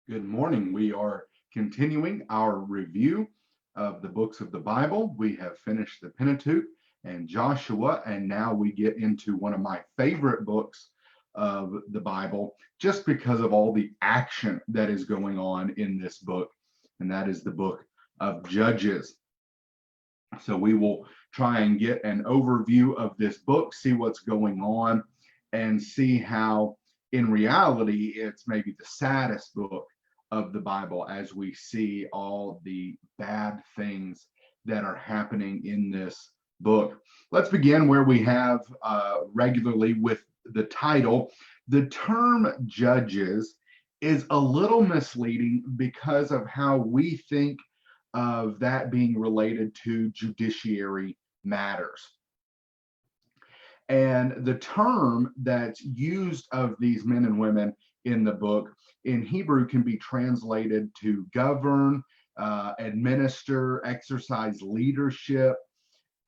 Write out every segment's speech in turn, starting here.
Good morning. We are continuing our review of the books of the Bible. We have finished the Pentateuch and Joshua, and now we get into one of my favorite books of the Bible, just because of all the action that is going on in this book, and that is the book of Judges. So we will try and get an overview of this book, see what's going on, and see how, in reality, it's maybe the saddest book of the Bible as we see all the bad things that are happening in this book. Let's begin where we have regularly with the title. The term judges is a little misleading because of how we think of that being related to judiciary matters. And the term that's used of these men and women in the book in Hebrew can be translated to govern, administer, exercise leadership.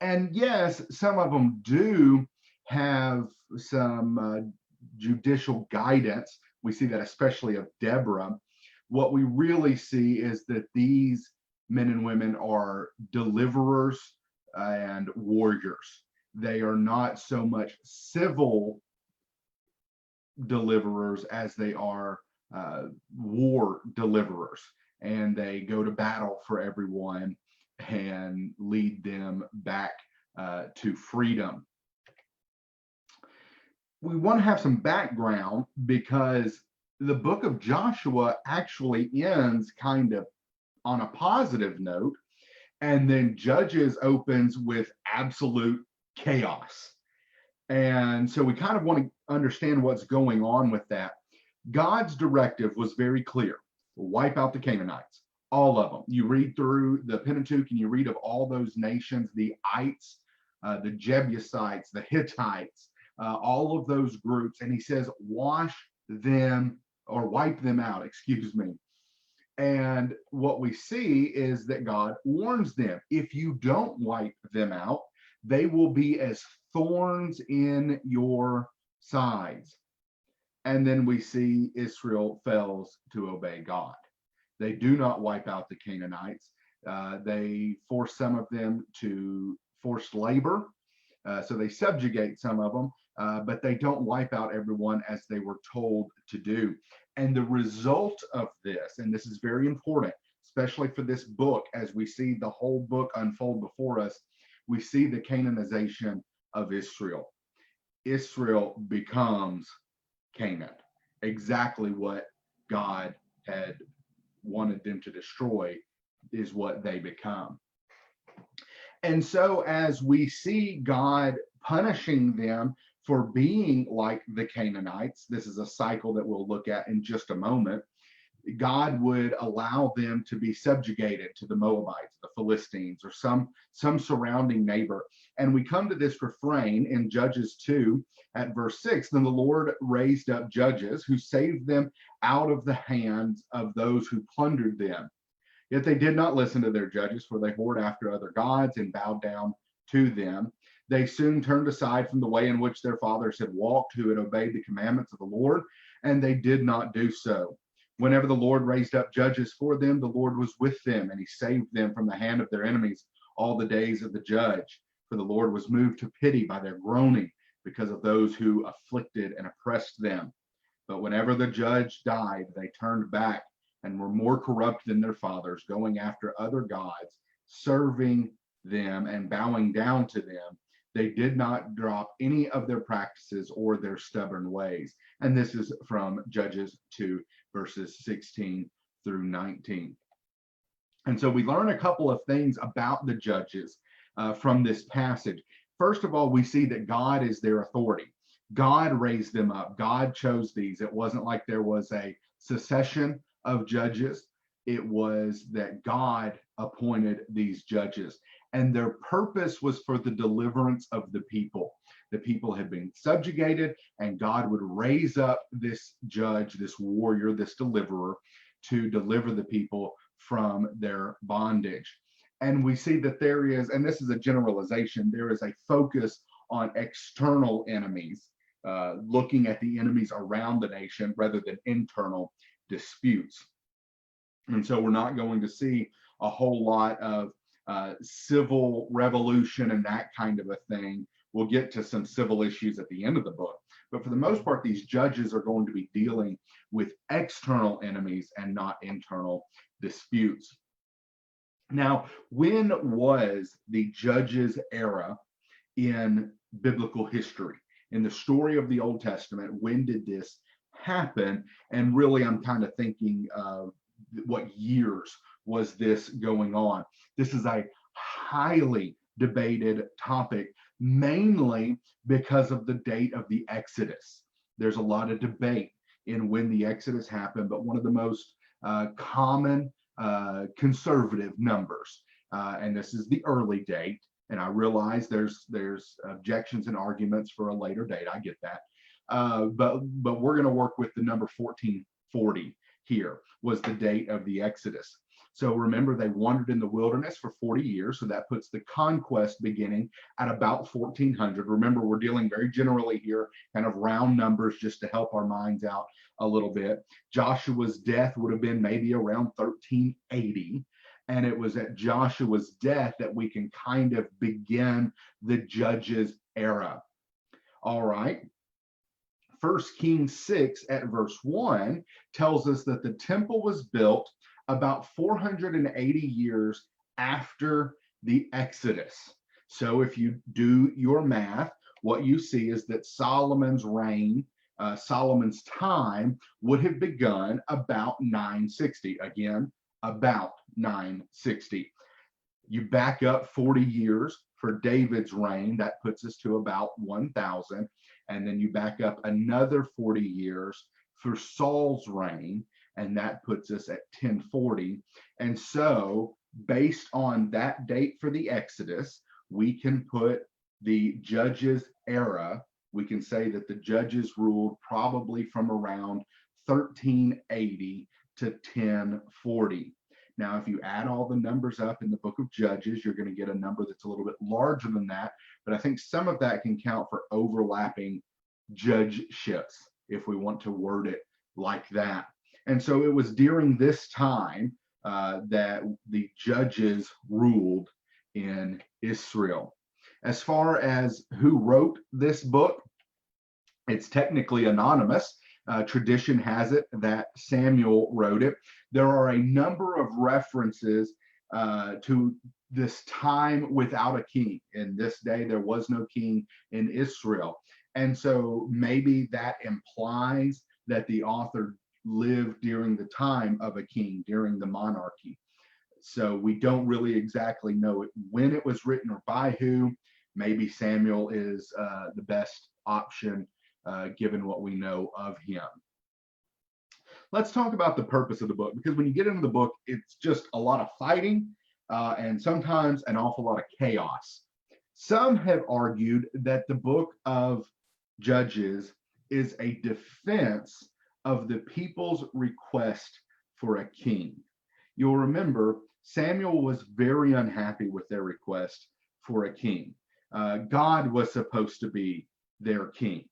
And yes, some of them do have some judicial guidance. We see that especially of Deborah. What we really see is that these men and women are deliverers and warriors. They are not so much civil deliverers as they are war deliverers, and they go to battle for everyone and lead them back to freedom. We want to have some background because the book of Joshua actually ends kind of on a positive note, and then Judges opens with absolute chaos. And so we kind of want to understand what's going on with that. God's directive was very clear: wipe out the Canaanites, all of them. You read through the Pentateuch and you read of all those nations, the Ites, the Jebusites, the Hittites, all of those groups. And he says, wash them or wipe them out, excuse me. And what we see is that God warns them: if you don't wipe them out, they will be as thorns in your sides. And then we see Israel fails to obey God. They do not wipe out the Canaanites. They force some of them to forced labor. So they subjugate some of them, but they don't wipe out everyone as they were told to do. And the result of this, and this is very important, especially for this book, as we see the whole book unfold before us, we see the Canaanization of Israel. Israel becomes Canaan, exactly what God had wanted them to destroy is what they become. And so as we see God punishing them for being like the Canaanites, this is a cycle that we'll look at in just a moment. God would allow them to be subjugated to the Moabites, the Philistines, or some surrounding neighbor. And we come to this refrain in Judges 2 at verse 6. Then the Lord raised up judges who saved them out of the hands of those who plundered them. Yet they did not listen to their judges, for they whored after other gods and bowed down to them. They soon turned aside from the way in which their fathers had walked, who had obeyed the commandments of the Lord, and they did not do so. Whenever the Lord raised up judges for them, the Lord was with them, and he saved them from the hand of their enemies all the days of the judge. For the Lord was moved to pity by their groaning because of those who afflicted and oppressed them. But whenever the judge died, they turned back and were more corrupt than their fathers, going after other gods, serving them and bowing down to them. They did not drop any of their practices or their stubborn ways. And this is from Judges 2, verses 16 through 19. And so we learn a couple of things about the judges from this passage. First of all, we see that God is their authority. God raised them up. God chose these. It wasn't like there was a succession of judges. It was that God appointed these judges, and their purpose was for the deliverance of the people. The people had been subjugated, and God would raise up this judge, this warrior, this deliverer to deliver the people from their bondage. And we see that there is, and this is a generalization, there is a focus on external enemies, looking at the enemies around the nation rather than internal disputes. And so we're not going to see a whole lot of civil revolution and that kind of a thing. We'll get to some civil issues at the end of the book. But for the most part, these judges are going to be dealing with external enemies and not internal disputes. Now, when was the judges' era in biblical history? In the story of the Old Testament, when did this happen? And really, I'm kind of thinking of what years was this going on? This is a highly debated topic, mainly because of the date of the Exodus. There's a lot of debate in when the Exodus happened, but one of the most common conservative numbers, and this is the early date. And I realize there's objections and arguments for a later date. I get that, but we're going to work with the number 1440 here was the date of the Exodus. So remember, they wandered in the wilderness for 40 years. So that puts the conquest beginning at about 1400. Remember, we're dealing very generally here, kind of round numbers just to help our minds out a little bit. Joshua's death would have been maybe around 1380. And it was at Joshua's death that we can kind of begin the Judges era. All right. 1 Kings 6 at verse 1 tells us that the temple was built about 480 years after the Exodus. So if you do your math, what you see is that Solomon's reign, Solomon's time would have begun about 960. Again, about 960. You back up 40 years for David's reign, that puts us to about 1000. And then you back up another 40 years for Saul's reign, and that puts us at 1040. And so, based on that date for the Exodus, we can put the Judges era, we can say that the Judges ruled probably from around 1380 to 1040. Now, if you add all the numbers up in the book of Judges, you're going to get a number that's a little bit larger than that. But I think some of that can count for overlapping judgeships, if we want to word it like that. And so it was during this time that the judges ruled in Israel. As far as who wrote this book, it's technically anonymous. Tradition has it that Samuel wrote it. There are a number of references to this time without a king. In this day, there was no king in Israel. And so maybe that implies that the author lived during the time of a king, during the monarchy. So we don't really exactly know when it was written or by who. Maybe Samuel is the best option given what we know of him. Let's talk about the purpose of the book, because when you get into the book, it's just a lot of fighting and sometimes an awful lot of chaos. Some have argued that the book of Judges is a defense of the people's request for a king. You'll remember Samuel was very unhappy with their request for a king. God was supposed to be their king.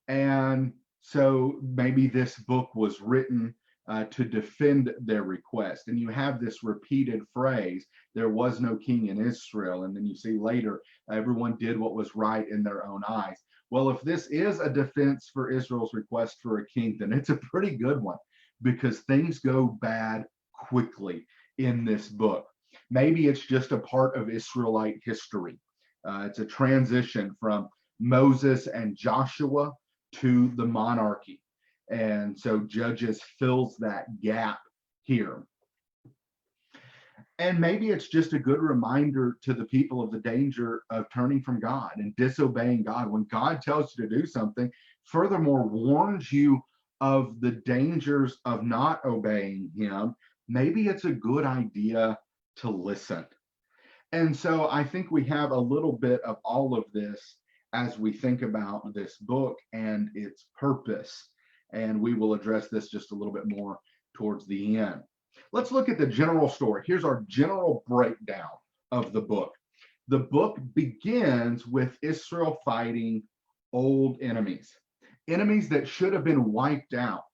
And so maybe this book was written to defend their request. And you have this repeated phrase, there was no king in Israel. And then you see later, everyone did what was right in their own eyes. Well, if this is a defense for Israel's request for a king, then it's a pretty good one, because things go bad quickly in this book. Maybe it's just a part of Israelite history. It's a transition from Moses and Joshua to the monarchy. And so Judges fills that gap here. And maybe it's just a good reminder to the people of the danger of turning from God and disobeying God. When God tells you to do something, furthermore, warns you of the dangers of not obeying him, maybe it's a good idea to listen. And so I think we have a little bit of all of this as we think about this book and its purpose. And we will address this just a little bit more towards the end. Let's look at the general story. Here's our general breakdown of the book. The book begins with Israel fighting old enemies, enemies that should have been wiped out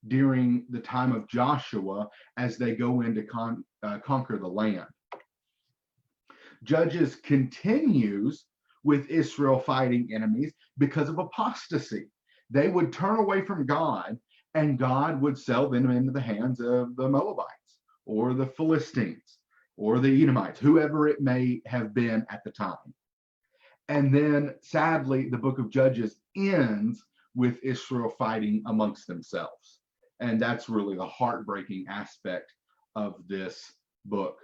during the time of Joshua as they go in to conquer the land. Judges continues with Israel fighting enemies because of apostasy. They would turn away from God, and God would sell them into the hands of the Moabites or the Philistines or the Edomites, whoever it may have been at the time. And then sadly, the book of Judges ends with Israel fighting amongst themselves. And that's really the heartbreaking aspect of this book.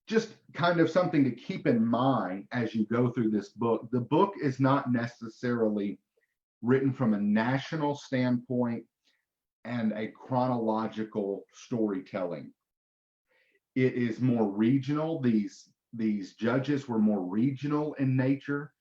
Just kind of something to keep in mind as you go through this book. The book is not necessarily written from a national standpoint and a chronological storytelling. It is more regional. These judges were more regional in nature,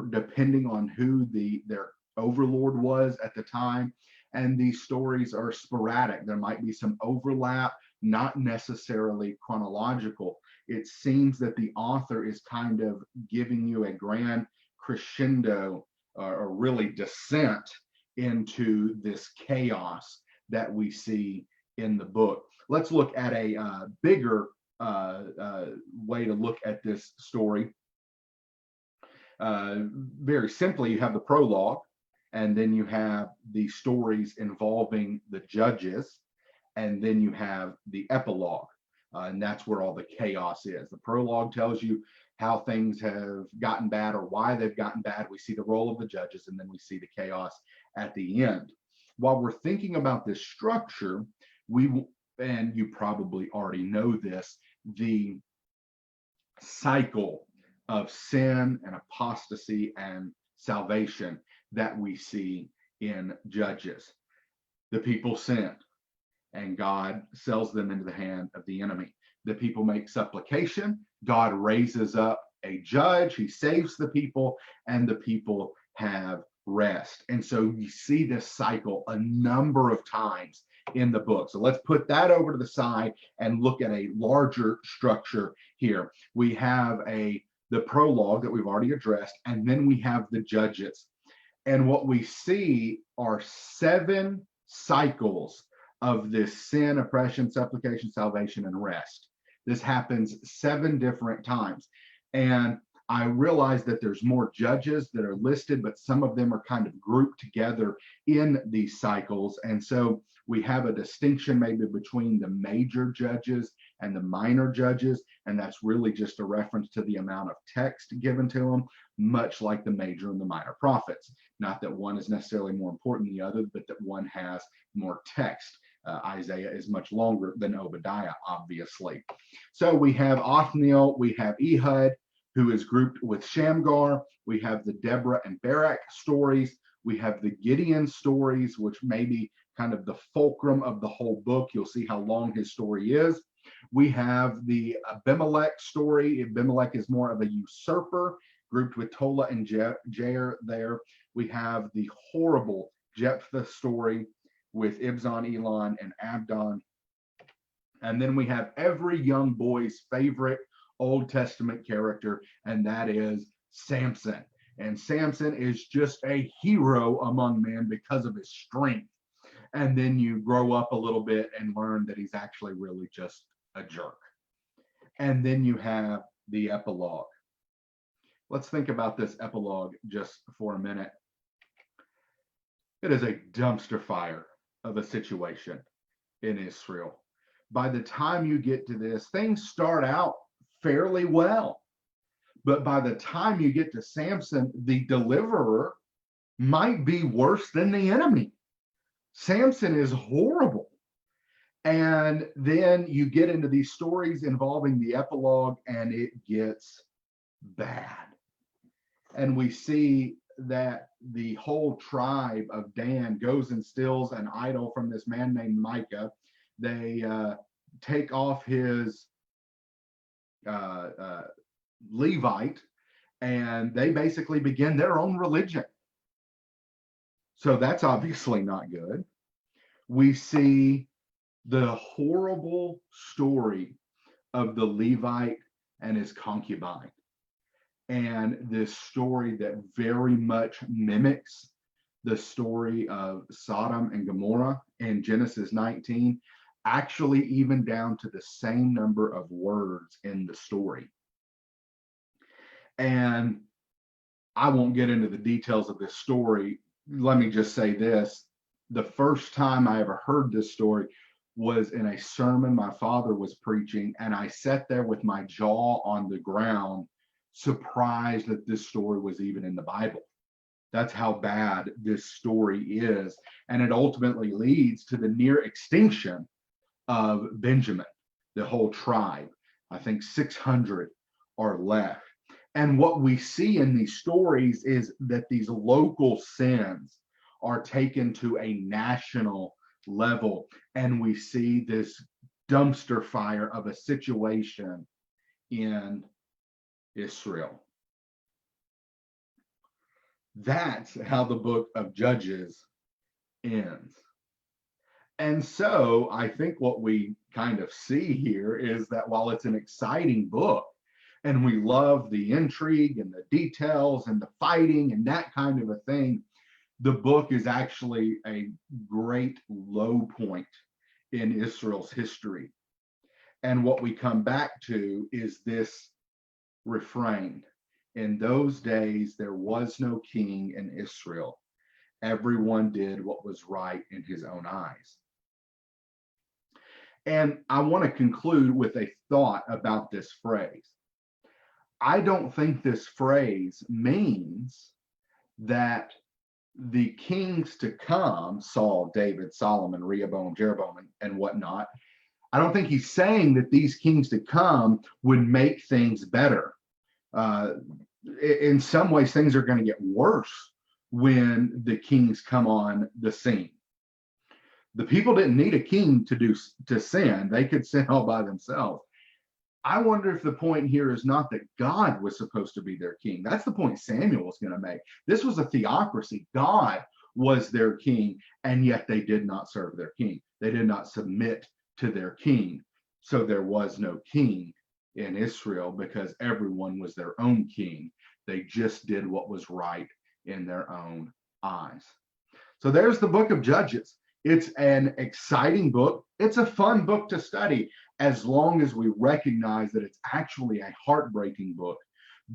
depending on who their overlord was at the time. And these stories are sporadic. There might be some overlap, not necessarily chronological. It seems that the author is kind of giving you a grand crescendo or really descent into this chaos that we see in the book. Let's look at a bigger way to look at this story. Very simply, you have the prologue, and then you have the stories involving the judges, and then you have the epilogue, and that's where all the chaos is. The prologue tells you how things have gotten bad or why they've gotten bad. We see the role of the judges, and then we see the chaos at the end. While we're thinking about this structure, and you probably already know this, the cycle of sin and apostasy and salvation that we see in Judges. The people sinned, and God sells them into the hand of the enemy. The people make supplication. God raises up a judge. He saves the people, and the people have rest. And so you see this cycle a number of times in the book. So let's put that over to the side and look at a larger structure here. We have the prologue that we've already addressed, and then we have the judges. And what we see are 7 cycles of this sin, oppression, supplication, salvation, and rest. This happens 7 different times. And I realize that there's more judges that are listed, but some of them are kind of grouped together in these cycles. And so we have a distinction maybe between the major judges and the minor judges. And that's really just a reference to the amount of text given to them, much like the major and the minor prophets. Not that one is necessarily more important than the other, but that one has more text. Isaiah is much longer than Obadiah, obviously. So we have Othniel, we have Ehud, who is grouped with Shamgar. We have the Deborah and Barak stories. We have the Gideon stories, which may be kind of the fulcrum of the whole book. You'll see how long his story is. We have the Abimelech story. Abimelech is more of a usurper, grouped with Tola and Jair there. We have the horrible Jephthah story with Ibzan, Elon, and Abdon. And then we have every young boy's favorite Old Testament character, and that is Samson. And Samson is just a hero among men because of his strength. And then you grow up a little bit and learn that he's actually really just a jerk. And then you have the epilogue. Let's think about this epilogue just for a minute. It is a dumpster fire of a situation in Israel. By the time you get to this, things start out fairly well. But by the time you get to Samson, the deliverer might be worse than the enemy. Samson is horrible. And then you get into these stories involving the epilogue, and it gets bad. And we see that the whole tribe of Dan goes and steals an idol from this man named Micah. They take off his Levite, and they basically begin their own religion. So that's obviously not good. We see the horrible story of the Levite and his concubine, and this story that very much mimics the story of Sodom and Gomorrah in Genesis 19, actually even down to the same number of words in the story. And I won't get into the details of this story. Let me just say this. The first time I ever heard this story was in a sermon my father was preaching, and I sat there with my jaw on the ground, surprised that this story was even in the Bible. That's how bad this story is. And it ultimately leads to the near extinction of Benjamin, the whole tribe. I think 600 are left. And what we see in these stories is that these local sins are taken to a national level. And we see this dumpster fire of a situation in Israel. That's how the book of Judges ends. And so I think what we kind of see here is that while it's an exciting book and we love the intrigue and the details and the fighting and that kind of a thing, the book is actually a great low point in Israel's history. And what we come back to is this refrain: in those days, there was no king in Israel. Everyone did what was right in his own eyes. And I want to conclude with a thought about this phrase. I don't think this phrase means that the kings to come, Saul, David, Solomon, Rehoboam, Jeroboam, and whatnot, I don't think he's saying that these kings to come would make things better. In some ways, things are going to get worse when the kings come on the scene. The people didn't need a king to sin. They could sin all by themselves. I wonder if the point here is not that God was supposed to be their king. That's the point Samuel was going to make. This was a theocracy. God was their king, and yet they did not serve their king. They did not submit to their king. So there was no king in Israel because everyone was their own king. They just did what was right in their own eyes. So there's the book of Judges. It's an exciting book. It's a fun book to study as long as we recognize that it's actually a heartbreaking book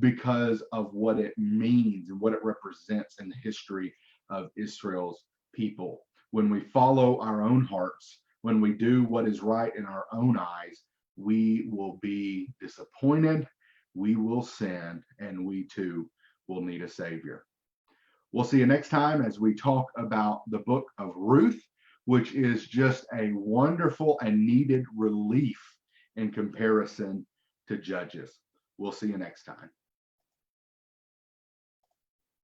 because of what it means and what it represents in the history of Israel's people. When we follow our own hearts, when we do what is right in our own eyes, we will be disappointed, we will sin, and we too will need a savior. We'll see you next time as we talk about the book of Ruth, which is just a wonderful and needed relief in comparison to Judges. We'll see you next time.